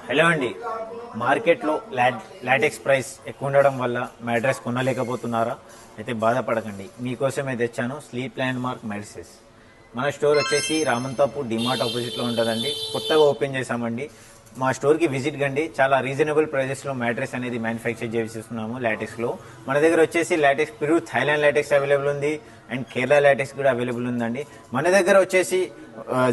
Hello అండి. మార్కెట్లో LaTeX price ఎక్కువ ఉండడం వల్ల మ్యాట్రెస్ కొనలేకపోతున్నారా? అయితే బాధపడకండి, మీకోసమే తెచ్చాను స్లీప్ ల్యాండ్ మార్క్ మ్యాట్రెసెస్. మన స్టోర్ వచ్చేసి రామంతాపూర్ డిమార్ట్ ఆపోజిట్లో ఉంటుందండి. కొత్తగా ఓపెన్ చేశామండి. మా స్టోర్కి విజిట్ కండి. చాలా రీజనబుల్ ప్రైజెస్లో మ్యాట్రెస్ అనేది మ్యానుఫ్యాక్చర్ చేసిస్తున్నాము లాటెక్స్లో. మన దగ్గర వచ్చేసి LaTeX pure Thailand LaTeX available ఉంది అండ్ కేరళ లాటెక్స్ కూడా అవైలబుల్ ఉందండి. మన దగ్గర వచ్చేసి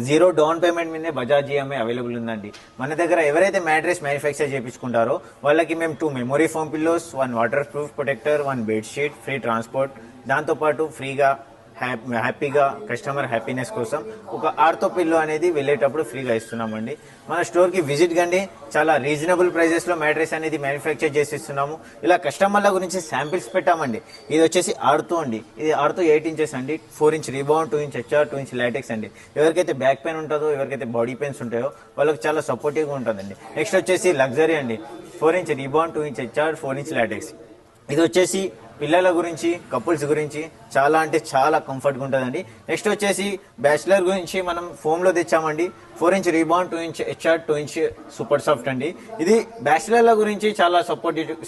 జీరో డౌన్ పేమెంట్ మీదే బజాజ్ ఈఎంఐ అవైలబుల్ ఉందండి. మన దగ్గర ఎవరైతే మ్యాట్రెస్ మ్యానుఫ్యాక్చర్ చేయించుకుంటారో వాళ్ళకి మేము 2 memory foam pillows, 1 water proof protector, 1 bedsheet, free transport, దాంతోపాటు ఫ్రీగా హ్యాపీగా కస్టమర్ హ్యాపీనెస్ కోసం ఒక ఆర్థో పిల్లో అనేది వెళ్ళేటప్పుడు ఫ్రీగా ఇస్తున్నామండి. మన స్టోర్కి విజిట్ కండి. చాలా రీజనబుల్ ప్రైజెస్లో మ్యాట్రెస్ అనేది మ్యానుఫ్యాక్చర్ చేసి ఇస్తున్నాము. ఇలా కస్టమర్ల గురించి శాంపిల్స్ పెట్టామండి. ఇది వచ్చేసి ఆర్థో అండి. ఇది ఆర్థో 8 ఇంచెస్ అండి. 4 inch rebound, 2 inch HR, 2 inch LaTeX అండి. ఎవరికైతే బ్యాక్ పెయిన్ ఉంటుందో, ఎవరికైతే బాడీ పెయిన్స్ ఉంటాయో వాళ్ళకి చాలా సపోర్టివ్గా ఉంటుందండి. నెక్స్ట్ వచ్చేసి లగ్జరీ అండి. 4 inch rebound, 2 inch HR, 4 inch LaTeX. ఇది వచ్చేసి పిల్లల గురించి, కపుల్స్ గురించి చాలా అంటే చాలా కంఫర్ట్గా ఉంటుందండి. నెక్స్ట్ వచ్చేసి బ్యాచిలర్ గురించి మనం ఫోమ్లో తెచ్చామండి. 4 inch రీబాండ్, 2 inch HR, 2 inch super soft అండి. ఇది బ్యాచిలర్ల గురించి చాలా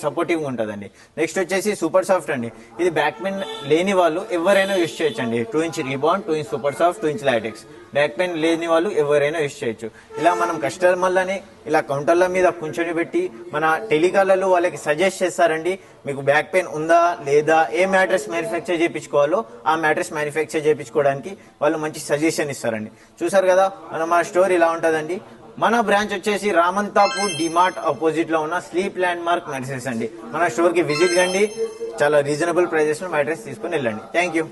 సపోర్టివ్గా ఉంటుందండి. నెక్స్ట్ వచ్చేసి సూపర్ సాఫ్ట్ అండి. ఇది బ్యాక్ పెయిన్ లేని వాళ్ళు ఎవరైనా యూజ్ చేయొచ్చండి. 2 inch రీబాండ్, 2 inch super soft, 2 inch LaTeX. Back pain లేని వాళ్ళు ఎవరైనా యూజ్ చేయొచ్చు. ఇలా మనం కస్టమర్లని ఇలా కౌంటర్ల మీద కూర్చొని పెట్టి మన టెలికాలర్లు వాళ్ళకి సజెస్ట్ చేస్తారండి. మీకు బ్యాక్ పెయిన్ ఉందా లేదా, ఏ మ్యాట్రెస్ మ్యానుఫ్యాక్చర్ చేయించుకోవాలో ఆ మ్యాట్రెస్ మ్యానుఫ్యాక్చర్ చేయించుకోవడానికి వాళ్ళు మంచి సజెషన్ ఇస్తారండి. చూసారు కదా, మా స్టోర్ ఇలా ఉంటుందండి. మన బ్రాంచ్ వచ్చేసి రామంతాపూర్ డిమార్ట్ ఆపోజిట్ లో ఉన్న స్లీప్ ల్యాండ్ మార్క్ మ్యాట్రెసెస్ అండి. మన స్టోర్ కి విజిట్ కండి. చాలా రీజనబుల్ ప్రైజెస్ లో మ్యాట్రెస్ తీసుకుని వెళ్ళండి. Thank you.